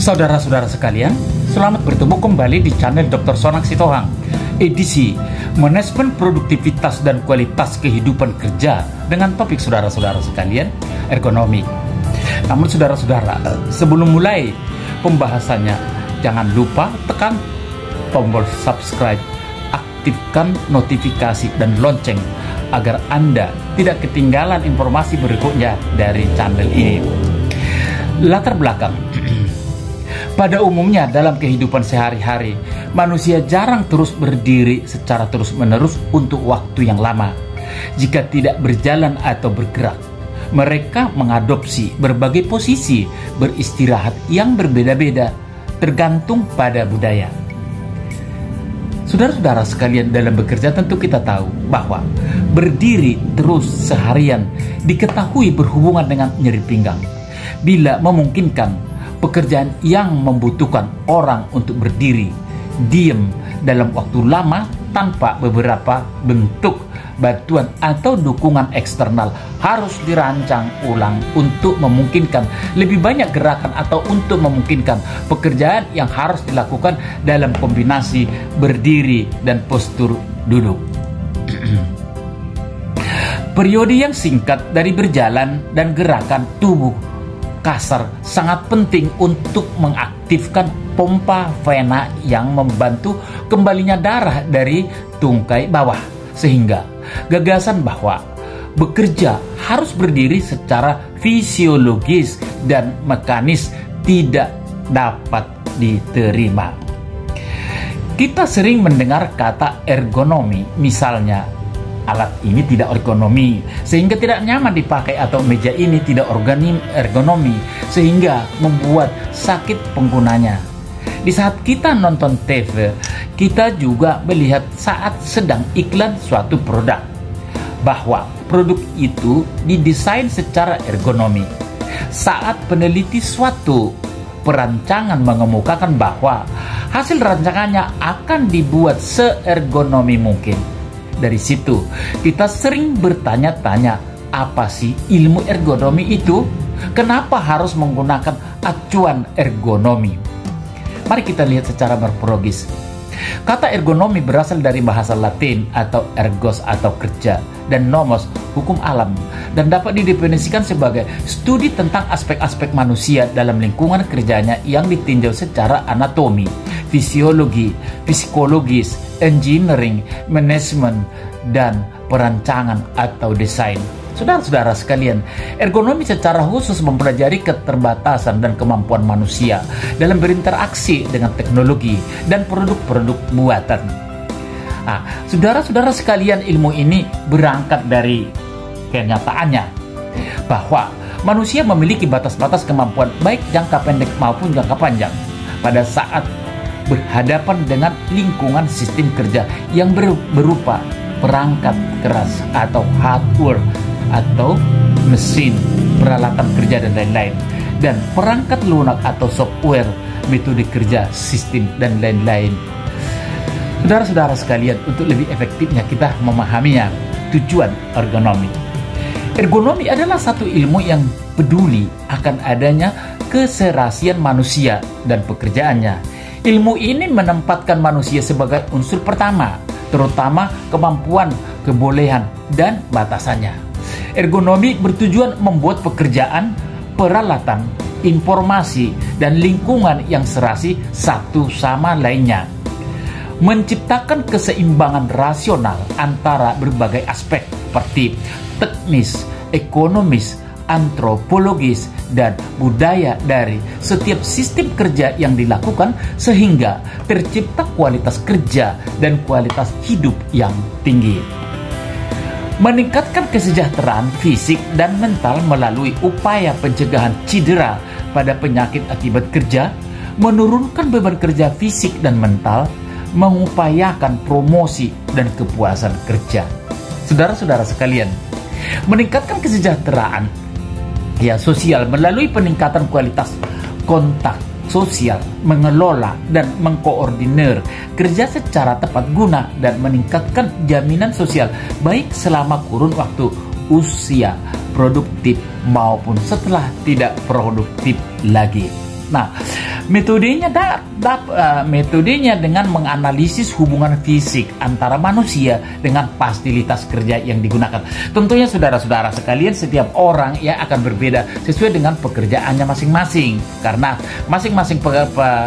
Saudara-saudara sekalian, selamat bertemu kembali di channel Dr. Sonang Sitohang, edisi Manajemen Produktivitas dan Kualitas Kehidupan Kerja dengan topik saudara-saudara sekalian, ergonomi. Namun saudara-saudara, sebelum mulai pembahasannya, jangan lupa tekan tombol subscribe, aktifkan notifikasi dan lonceng agar Anda tidak ketinggalan informasi berikutnya dari channel ini. Latar belakang. Pada umumnya dalam kehidupan sehari-hari, manusia jarang terus berdiri secara terus-menerus untuk waktu yang lama. Jika tidak berjalan atau bergerak, mereka mengadopsi berbagai posisi beristirahat yang berbeda-beda, tergantung pada budaya. Saudara-saudara sekalian, dalam bekerja tentu kita tahu bahwa berdiri terus seharian diketahui berhubungan dengan nyeri pinggang. Bila memungkinkan, pekerjaan yang membutuhkan orang untuk berdiri, diam dalam waktu lama tanpa beberapa bentuk bantuan atau dukungan eksternal harus dirancang ulang untuk memungkinkan lebih banyak gerakan atau untuk memungkinkan pekerjaan yang harus dilakukan dalam kombinasi berdiri dan postur duduk. Periode yang singkat dari berjalan dan gerakan tubuh kasar sangat penting untuk mengaktifkan pompa vena yang membantu kembalinya darah dari tungkai bawah, sehingga gagasan bahwa bekerja harus berdiri secara fisiologis dan mekanis tidak dapat diterima. Kita sering mendengar kata ergonomi, misalnya alat ini tidak ergonomi sehingga tidak nyaman dipakai, atau meja ini tidak ergonomi sehingga membuat sakit penggunanya. Di saat kita nonton TV, kita juga melihat saat sedang iklan suatu produk bahwa produk itu didesain secara ergonomi. Saat peneliti suatu perancangan mengemukakan bahwa hasil rancangannya akan dibuat seergonomi mungkin. Dari situ, kita sering bertanya-tanya, apa sih ilmu ergonomi itu? Kenapa harus menggunakan acuan ergonomi? Mari kita lihat secara morfologis. Kata ergonomi berasal dari bahasa Latin atau ergos atau kerja, dan nomos hukum alam, dan dapat didefinisikan sebagai studi tentang aspek-aspek manusia dalam lingkungan kerjanya yang ditinjau secara anatomi, fisiologi, psikologis, engineering, manajemen, dan perancangan atau desain. Saudara-saudara sekalian, ergonomi secara khusus mempelajari keterbatasan dan kemampuan manusia dalam berinteraksi dengan teknologi dan produk-produk buatan. Saudara-saudara sekalian, ilmu ini berangkat dari kenyataannya bahwa manusia memiliki batas-batas kemampuan baik jangka pendek maupun jangka panjang pada saat berhadapan dengan lingkungan sistem kerja yang berupa perangkat keras atau hardware atau mesin, peralatan kerja dan lain-lain, dan perangkat lunak atau software, metode kerja, sistem dan lain-lain. Saudara-saudara sekalian, untuk lebih efektifnya kita memahaminya, tujuan ergonomi. Ergonomi adalah satu ilmu yang peduli akan adanya keserasian manusia dan pekerjaannya. Ilmu ini menempatkan manusia sebagai unsur pertama, terutama kemampuan, kebolehan, dan batasannya. Ergonomi bertujuan membuat pekerjaan, peralatan, informasi, dan lingkungan yang serasi satu sama lainnya. Menciptakan keseimbangan rasional antara berbagai aspek seperti teknis, ekonomis, antropologis, dan budaya dari setiap sistem kerja yang dilakukan sehingga tercipta kualitas kerja dan kualitas hidup yang tinggi. Meningkatkan kesejahteraan fisik dan mental melalui upaya pencegahan cedera pada penyakit akibat kerja, menurunkan beban kerja fisik dan mental, mengupayakan promosi dan kepuasan kerja. Saudara-saudara sekalian, meningkatkan kesejahteraan sosial melalui peningkatan kualitas kontak sosial, mengelola dan mengkoordinir kerja secara tepat guna, dan meningkatkan jaminan sosial baik selama kurun waktu usia produktif maupun setelah tidak produktif lagi. Nah, metodenya dengan menganalisis hubungan fisik antara manusia dengan fasilitas kerja yang digunakan. Tentunya saudara-saudara sekalian, setiap orang ya akan berbeda sesuai dengan pekerjaannya masing-masing, karena masing-masing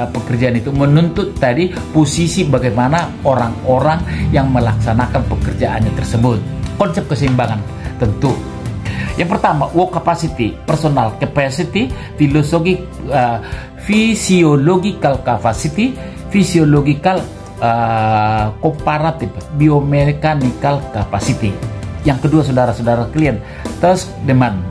pekerjaan itu menuntut tadi posisi bagaimana orang-orang yang melaksanakan pekerjaannya tersebut. Konsep keseimbangan tentu. Yang pertama, work capacity, personal capacity, physiological capacity, physiological comparative, biomechanical capacity. Yang kedua, saudara-saudara kalian, task demand,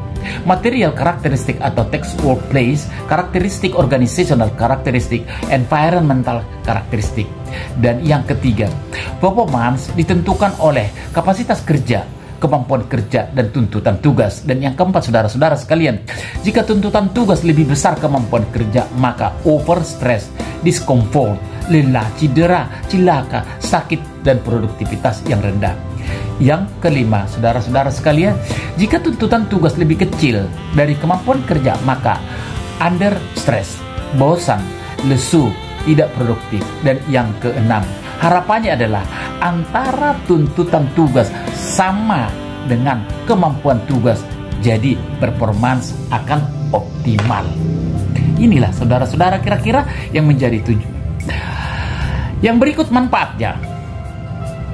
material karakteristik atau text workplace, karakteristik organizational karakteristik, environmental karakteristik. Dan yang ketiga, performance ditentukan oleh kapasitas kerja, kemampuan kerja, dan tuntutan tugas. Dan yang keempat, saudara-saudara sekalian, jika tuntutan tugas lebih besar kemampuan kerja, maka overstress, discomfort, lelah, cedera, cilaka, sakit, dan produktivitas yang rendah. Yang kelima, saudara-saudara sekalian, jika tuntutan tugas lebih kecil dari kemampuan kerja, maka under stress, bosan, lesu, tidak produktif. Dan yang keenam, harapannya adalah antara tuntutan tugas sama dengan kemampuan tugas, jadi performance akan optimal. Inilah saudara-saudara kira-kira yang menjadi tujuan. Yang berikut manfaatnya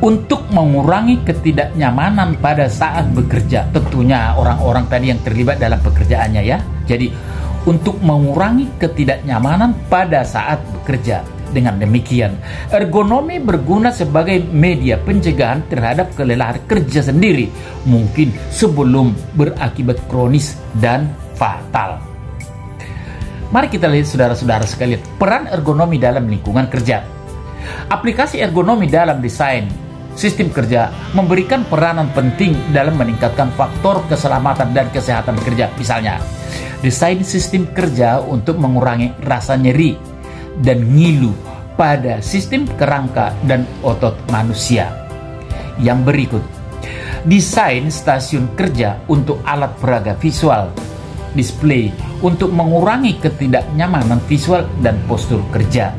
untuk mengurangi ketidaknyamanan pada saat bekerja. Tentunya orang-orang tadi yang terlibat dalam pekerjaannya ya. Jadi untuk mengurangi ketidaknyamanan pada saat bekerja. Dengan demikian, ergonomi berguna sebagai media pencegahan terhadap kelelahan kerja sendiri, mungkin sebelum berakibat kronis dan fatal. Mari kita lihat saudara-saudara sekalian, peran ergonomi dalam lingkungan kerja. Aplikasi ergonomi dalam desain sistem kerja memberikan peranan penting dalam meningkatkan faktor keselamatan dan kesehatan kerja. Misalnya, desain sistem kerja untuk mengurangi rasa nyeri dan ngilu pada sistem kerangka dan otot manusia. Yang berikut, desain stasiun kerja untuk alat peraga visual, display untuk mengurangi ketidaknyamanan visual dan postur kerja,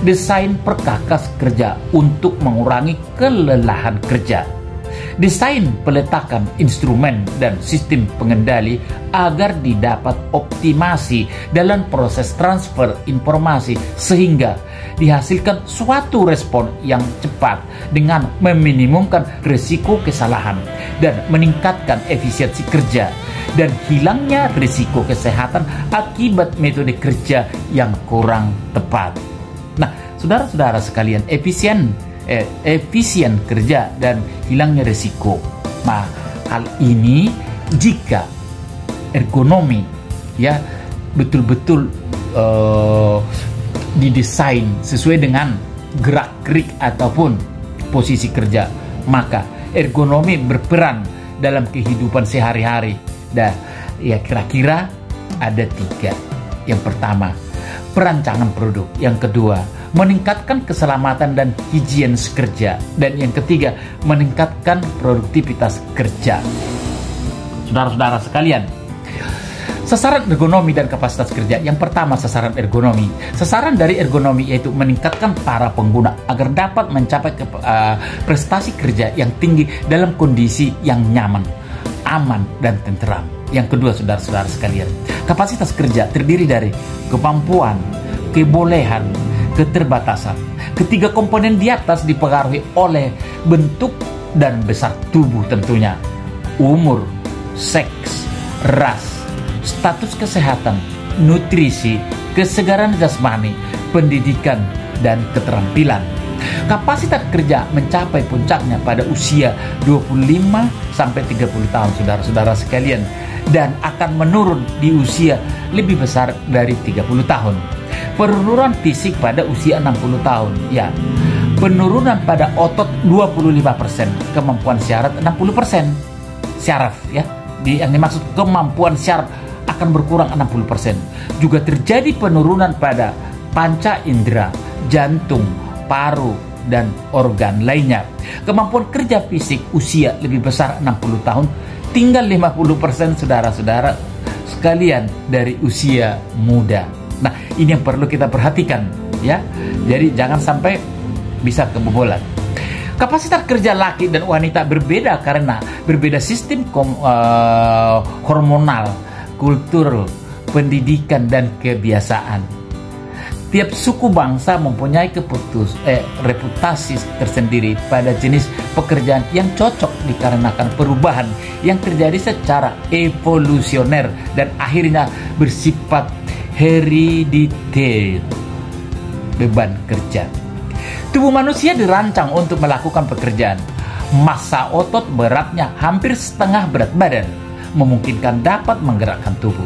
desain perkakas kerja untuk mengurangi kelelahan kerja, desain peletakan instrumen dan sistem pengendali agar didapat optimasi dalam proses transfer informasi sehingga dihasilkan suatu respon yang cepat dengan meminimumkan risiko kesalahan dan meningkatkan efisiensi kerja dan hilangnya risiko kesehatan akibat metode kerja yang kurang tepat. Nah, saudara-saudara sekalian, efisien kerja dan hilangnya risiko. Nah, hal ini jika ergonomi ya betul-betul didesain sesuai dengan gerak-gerik ataupun posisi kerja, maka ergonomi berperan dalam kehidupan sehari-hari. Dan ya kira-kira ada 3. Yang pertama, perancangan produk. Yang kedua, meningkatkan keselamatan dan higienis kerja. Dan yang ketiga, meningkatkan produktivitas kerja. Saudara-saudara sekalian, sasaran ergonomi dan kapasitas kerja. Yang pertama, sasaran ergonomi. Sasaran dari ergonomi yaitu meningkatkan para pengguna agar dapat mencapai prestasi kerja yang tinggi dalam kondisi yang nyaman, aman, dan tenteram. Yang kedua, saudara-saudara sekalian, kapasitas kerja terdiri dari kemampuan, kebolehan, keterbatasan. Ketiga komponen di atas dipengaruhi oleh bentuk dan besar tubuh tentunya, umur, seks, ras, status kesehatan, nutrisi, kesegaran jasmani, pendidikan, dan keterampilan. Kapasitas kerja mencapai puncaknya pada usia 25 sampai 30 tahun, saudara-saudara sekalian, dan akan menurun di usia lebih besar dari 30 tahun. Penurunan fisik pada usia 60 tahun, ya. Penurunan pada otot 25%, kemampuan syaraf 60%. Syaraf ya, yang dimaksud kemampuan syaraf akan berkurang 60%. Juga terjadi penurunan pada panca indera, jantung, paru, dan organ lainnya. Kemampuan kerja fisik usia lebih besar 60 tahun, tinggal 50% saudara-saudara sekalian dari usia muda. Nah, ini yang perlu kita perhatikan ya. Jadi jangan sampai bisa kebobolan. Kapasitas kerja laki dan wanita berbeda karena berbeda sistem hormonal, kultur, pendidikan, dan kebiasaan. Tiap suku bangsa mempunyai reputasi tersendiri pada jenis pekerjaan yang cocok dikarenakan perubahan yang terjadi secara evolusioner dan akhirnya bersifat herediter. Beban kerja. Tubuh manusia dirancang untuk melakukan pekerjaan. Massa otot beratnya hampir setengah berat badan, memungkinkan dapat menggerakkan tubuh.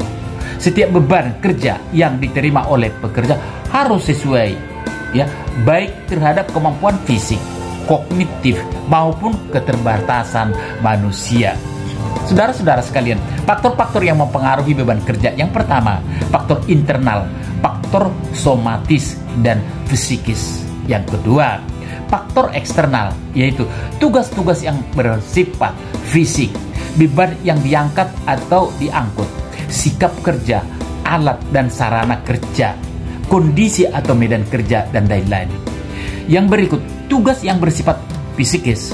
Setiap beban kerja yang diterima oleh pekerja harus sesuai ya, baik terhadap kemampuan fisik, kognitif maupun keterbatasan manusia. Saudara-saudara sekalian, faktor-faktor yang mempengaruhi beban kerja. Yang pertama, faktor internal, faktor somatis dan fisikis. Yang kedua, faktor eksternal, yaitu tugas-tugas yang bersifat fisik, beban yang diangkat atau diangkut, sikap kerja, alat dan sarana kerja, kondisi atau medan kerja, dan lain-lain. Yang berikut, tugas yang bersifat fisikis,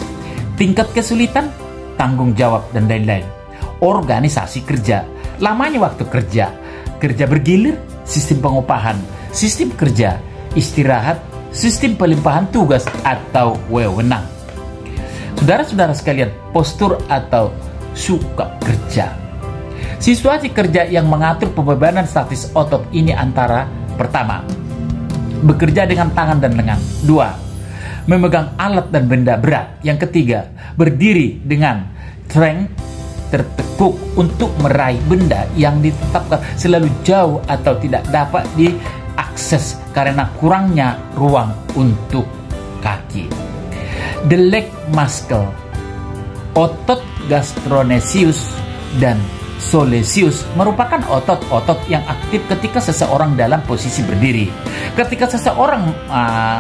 tingkat kesulitan, tanggung jawab, dan lain-lain. Organisasi kerja, lamanya waktu kerja, kerja bergilir, sistem pengupahan, sistem kerja, istirahat, sistem pelimpahan tugas atau wewenang. Saudara-saudara sekalian, postur atau suka kerja. Situasi kerja yang mengatur pembebanan statis otot ini antara: pertama, bekerja dengan tangan dan lengan. Dua, memegang alat dan benda berat. Yang ketiga, berdiri dengan strength tertekuk untuk meraih benda yang ditetapkan selalu jauh atau tidak dapat diakses karena kurangnya ruang untuk kaki. The leg muscle, otot gastrocnemius dan soleus merupakan otot-otot yang aktif ketika seseorang dalam posisi berdiri. Ketika seseorang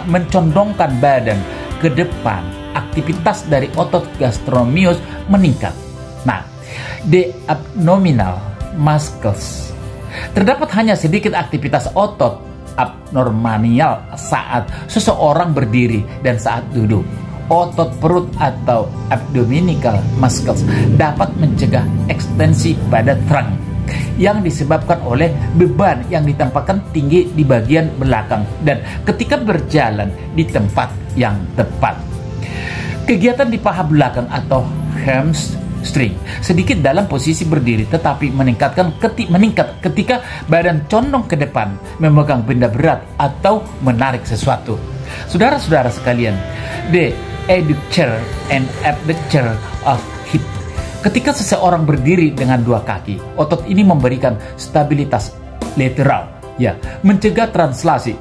mencondongkan badan ke depan, aktivitas dari otot gastrocnemius meningkat. Nah, the abdominal muscles, terdapat hanya sedikit aktivitas otot abnormal saat seseorang berdiri dan saat duduk. Otot perut atau abdominal muscles dapat mencegah ekstensi pada trunk yang disebabkan oleh beban yang ditempatkan tinggi di bagian belakang dan ketika berjalan di tempat yang tepat. Kegiatan di paha belakang atau hamstring sedikit dalam posisi berdiri tetapi meningkat ketika badan condong ke depan, memegang benda berat atau menarik sesuatu. Saudara-saudara sekalian, the adductor and abductor of hip. Ketika seseorang berdiri dengan dua kaki, otot ini memberikan stabilitas lateral, ya, mencegah translasi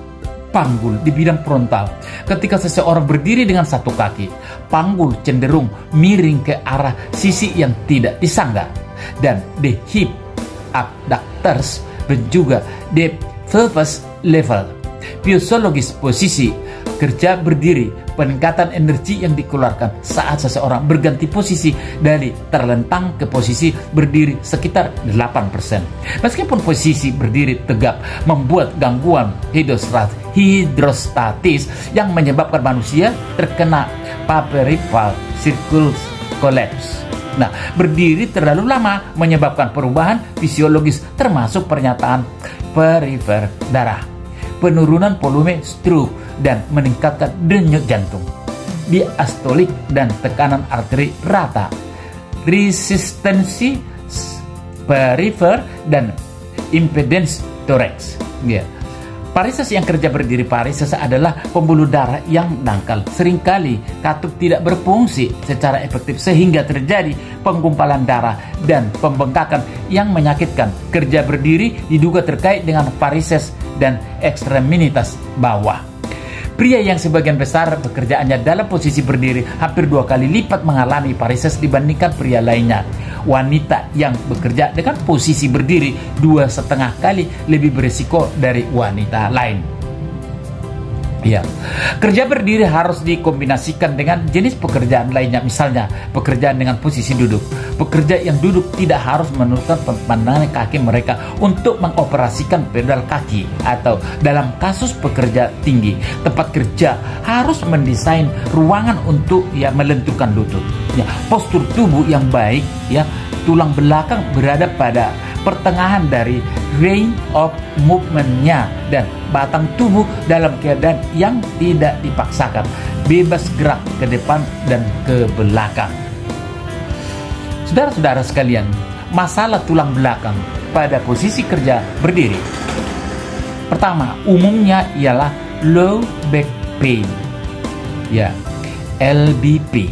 panggul di bidang frontal. Ketika seseorang berdiri dengan satu kaki, panggul cenderung miring ke arah sisi yang tidak disangga. Dan the hip abductors dan juga the pelvis level. Fisiologis posisi kerja berdiri, peningkatan energi yang dikeluarkan saat seseorang berganti posisi dari terlentang ke posisi berdiri sekitar 8%. Meskipun posisi berdiri tegap membuat gangguan hidrostatis yang menyebabkan manusia terkena peripheral circle collapse. Nah, berdiri terlalu lama menyebabkan perubahan fisiologis termasuk pernyataan peripher darah, penurunan volume stroke, dan meningkatkan denyut jantung, diastolik dan tekanan arteri rata, resistensi peripher, dan impedance thorax. Ya. Varises yang kerja berdiri. Varises adalah pembuluh darah yang dangkal. Seringkali katup tidak berfungsi secara efektif sehingga terjadi penggumpalan darah dan pembengkakan yang menyakitkan. Kerja berdiri diduga terkait dengan varises dan ekstremitas bawah. Pria yang sebagian besar pekerjaannya dalam posisi berdiri hampir 2 kali lipat mengalami varises dibandingkan pria lainnya. Wanita yang bekerja dengan posisi berdiri 2,5 kali lebih berisiko dari wanita lain. Ya, kerja berdiri harus dikombinasikan dengan jenis pekerjaan lainnya, misalnya pekerjaan dengan posisi duduk. Pekerja yang duduk tidak harus menurunkan pandangan kaki mereka untuk mengoperasikan pedal kaki, atau dalam kasus pekerja tinggi, tempat kerja harus mendesain ruangan untuk melenturkan lutut. Ya, postur tubuh yang baik, tulang belakang berada pada pertengahan dari range of movement-nya dan batang tubuh dalam keadaan yang tidak dipaksakan, bebas gerak ke depan dan ke belakang. Saudara-saudara sekalian, masalah tulang belakang pada posisi kerja berdiri. Pertama, umumnya ialah low back pain. Ya, LBP.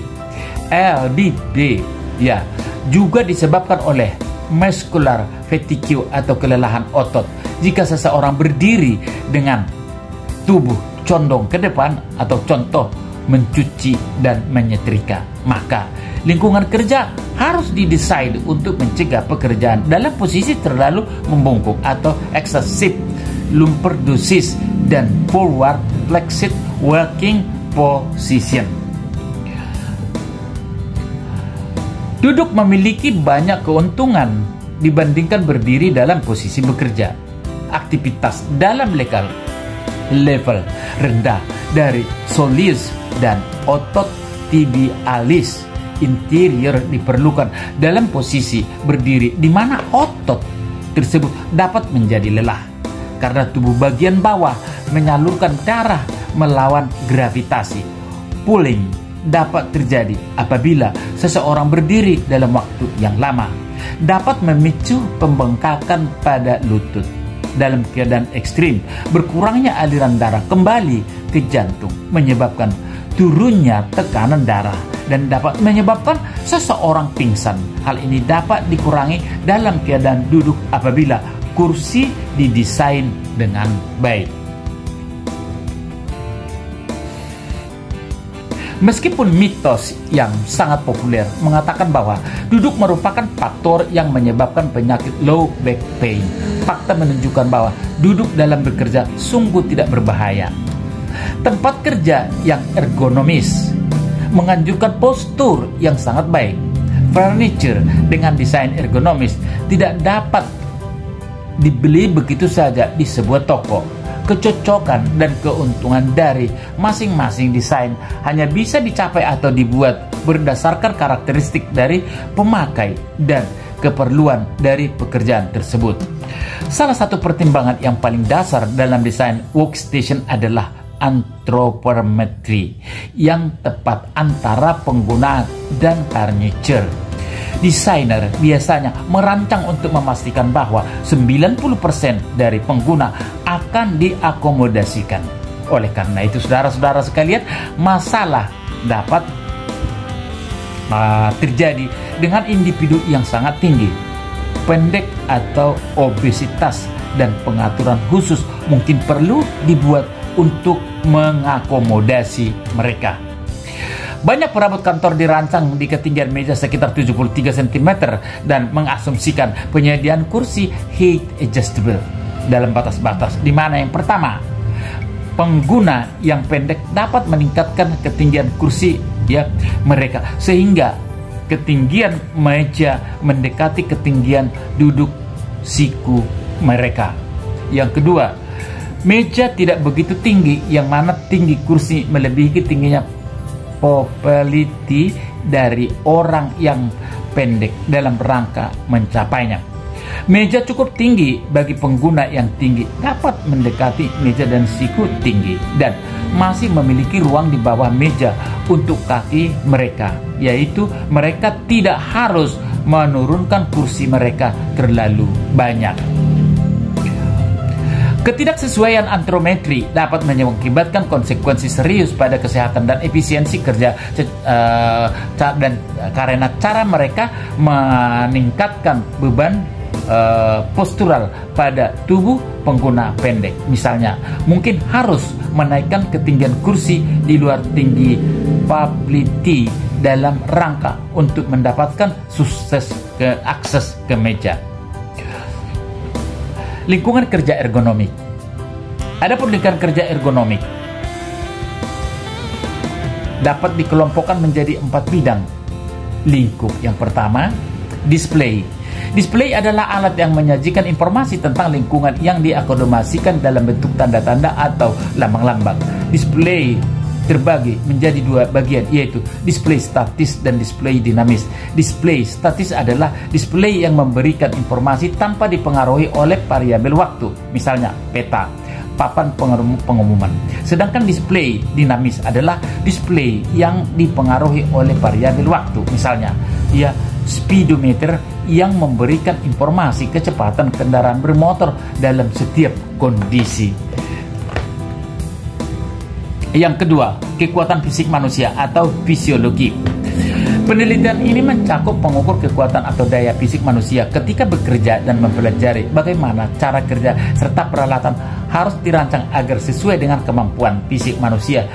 LBP juga disebabkan oleh muscular fatigue atau kelelahan otot. Jika seseorang berdiri dengan tubuh condong ke depan atau contoh mencuci dan menyetrika, maka lingkungan kerja harus didesain untuk mencegah pekerjaan dalam posisi terlalu membungkuk atau excessive lordosis dan forward flexed working position. Duduk memiliki banyak keuntungan dibandingkan berdiri dalam posisi bekerja. Aktivitas dalam level rendah dari soleus dan otot tibialis interior diperlukan dalam posisi berdiri, di mana otot tersebut dapat menjadi lelah karena tubuh bagian bawah menyalurkan darah melawan gravitasi. Pulling dapat terjadi apabila seseorang berdiri dalam waktu yang lama, dapat memicu pembengkakan pada lutut. Dalam keadaan ekstrim, berkurangnya aliran darah kembali ke jantung menyebabkan turunnya tekanan darah dan dapat menyebabkan seseorang pingsan. Hal ini dapat dikurangi dalam keadaan duduk apabila kursi didesain dengan baik. Meskipun mitos yang sangat populer mengatakan bahwa duduk merupakan faktor yang menyebabkan penyakit low back pain, fakta menunjukkan bahwa duduk dalam bekerja sungguh tidak berbahaya. Tempat kerja yang ergonomis menganjurkan postur yang sangat baik. Furniture dengan desain ergonomis tidak dapat dibeli begitu saja di sebuah toko. Kecocokan dan keuntungan dari masing-masing desain hanya bisa dicapai atau dibuat berdasarkan karakteristik dari pemakai dan keperluan dari pekerjaan tersebut. Salah satu pertimbangan yang paling dasar dalam desain workstation adalah anthropometry yang tepat antara pengguna dan furniture. Desainer biasanya merancang untuk memastikan bahwa 90% dari pengguna akan diakomodasikan. Oleh karena itu, saudara-saudara sekalian, masalah dapat terjadi dengan individu yang sangat tinggi, pendek atau obesitas, dan pengaturan khusus mungkin perlu dibuat untuk mengakomodasi mereka. Banyak perabot kantor dirancang di ketinggian meja sekitar 73 cm dan mengasumsikan penyediaan kursi height adjustable dalam batas-batas, di mana yang pertama, pengguna yang pendek dapat meningkatkan ketinggian kursi mereka sehingga ketinggian meja mendekati ketinggian duduk siku mereka. Yang kedua, meja tidak begitu tinggi, yang mana tinggi kursi melebihi tingginya mobility dari orang yang pendek dalam rangka mencapainya. Meja cukup tinggi bagi pengguna yang tinggi dapat mendekati meja dan siku tinggi dan masih memiliki ruang di bawah meja untuk kaki mereka, yaitu mereka tidak harus menurunkan kursi mereka terlalu banyak. Ketidaksesuaian anthropometry dapat mengakibatkan konsekuensi serius pada kesehatan dan efisiensi kerja dan karena cara mereka meningkatkan beban postural pada tubuh pengguna pendek. Misalnya, mungkin harus menaikkan ketinggian kursi di luar tinggi mobility dalam rangka untuk mendapatkan akses ke meja. Lingkungan kerja ergonomik. Adapun lingkungan kerja ergonomik dapat dikelompokkan menjadi 4 bidang lingkup. Yang pertama, display. Display adalah alat yang menyajikan informasi tentang lingkungan yang diakomodasikan dalam bentuk tanda-tanda atau lambang-lambang. Display terbagi menjadi 2 bagian, yaitu display statis dan display dinamis. Display statis adalah display yang memberikan informasi tanpa dipengaruhi oleh variabel waktu, misalnya peta, papan pengumuman. Sedangkan display dinamis adalah display yang dipengaruhi oleh variabel waktu, misalnya speedometer yang memberikan informasi kecepatan kendaraan bermotor dalam setiap kondisi. Yang kedua, kekuatan fisik manusia atau fisiologi. Penelitian ini mencakup pengukur kekuatan atau daya fisik manusia ketika bekerja dan mempelajari bagaimana cara kerja serta peralatan harus dirancang agar sesuai dengan kemampuan fisik manusia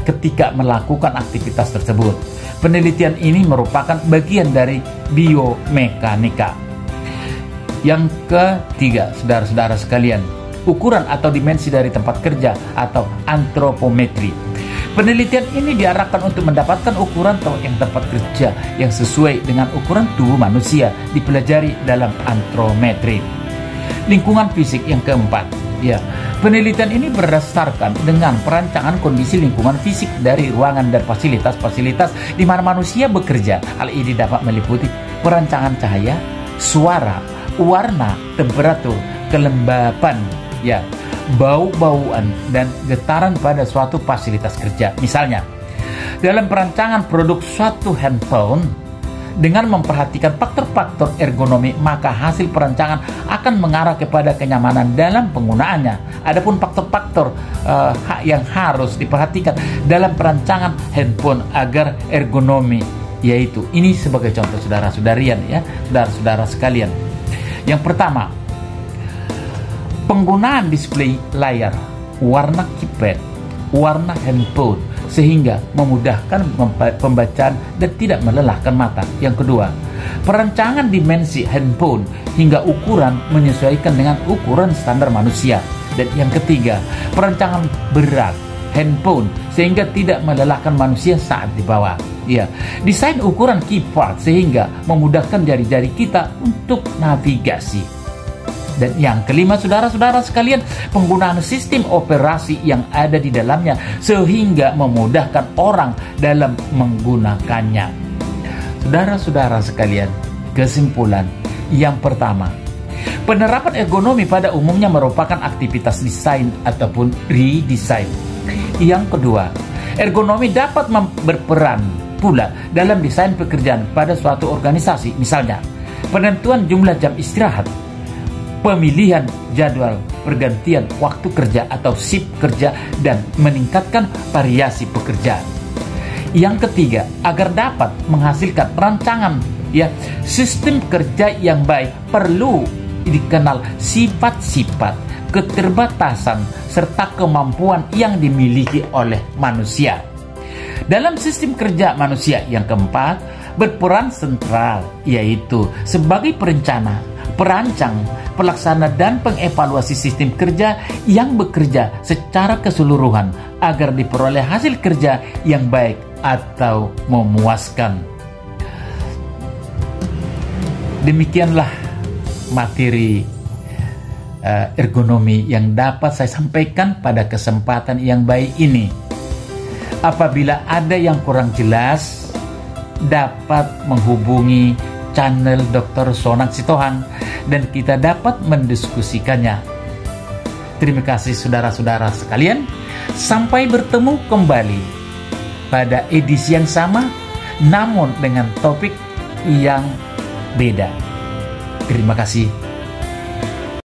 ketika melakukan aktivitas tersebut. Penelitian ini merupakan bagian dari biomekanika. Yang ketiga, saudara-saudara sekalian, ukuran atau dimensi dari tempat kerja atau antropometri. Penelitian ini diarahkan untuk mendapatkan ukuran yang tempat kerja yang sesuai dengan ukuran tubuh manusia, dipelajari dalam antropometri. Lingkungan fisik yang keempat. Penelitian ini berdasarkan dengan perancangan kondisi lingkungan fisik dari ruangan dan fasilitas-fasilitas di mana manusia bekerja. Hal ini dapat meliputi perancangan cahaya, suara, warna, temperatur, kelembapan, bau-bauan, dan getaran pada suatu fasilitas kerja. Misalnya, dalam perancangan produk suatu handphone, dengan memperhatikan faktor-faktor ergonomi, maka hasil perancangan akan mengarah kepada kenyamanan dalam penggunaannya. Adapun faktor-faktor yang harus diperhatikan dalam perancangan handphone agar ergonomi, yaitu ini sebagai contoh saudara-saudarian, saudara-saudara sekalian. Yang pertama, penggunaan display layar, warna keypad, warna handphone, sehingga memudahkan pembacaan dan tidak melelahkan mata. Yang kedua, perancangan dimensi handphone hingga ukuran menyesuaikan dengan ukuran standar manusia. Dan yang ketiga, perancangan berat handphone sehingga tidak melelahkan manusia saat dibawa. Desain ukuran keypad sehingga memudahkan jari-jari kita untuk navigasi. Dan yang kelima, saudara-saudara sekalian, penggunaan sistem operasi yang ada di dalamnya sehingga memudahkan orang dalam menggunakannya. Saudara-saudara sekalian, kesimpulan yang pertama, penerapan ergonomi pada umumnya merupakan aktivitas desain ataupun redesign. Yang kedua, ergonomi dapat berperan pula dalam desain pekerjaan pada suatu organisasi, misalnya penentuan jumlah jam istirahat, pemilihan jadwal pergantian waktu kerja atau shift kerja, dan meningkatkan variasi pekerjaan. Yang ketiga, agar dapat menghasilkan rancangan sistem kerja yang baik, perlu dikenal sifat-sifat, keterbatasan, serta kemampuan yang dimiliki oleh manusia. Dalam sistem kerja manusia yang keempat, berperan sentral, yaitu sebagai perencana, perancang, pelaksana, dan pengevaluasi sistem kerja yang bekerja secara keseluruhan agar diperoleh hasil kerja yang baik atau memuaskan. Demikianlah materi ergonomi yang dapat saya sampaikan pada kesempatan yang baik ini. Apabila ada yang kurang jelas, dapat menghubungi channel Dr. Sonang Sitohang dan kita dapat mendiskusikannya. Terima kasih saudara-saudara sekalian. Sampai bertemu kembali pada edisi yang sama, namun dengan topik yang beda. Terima kasih.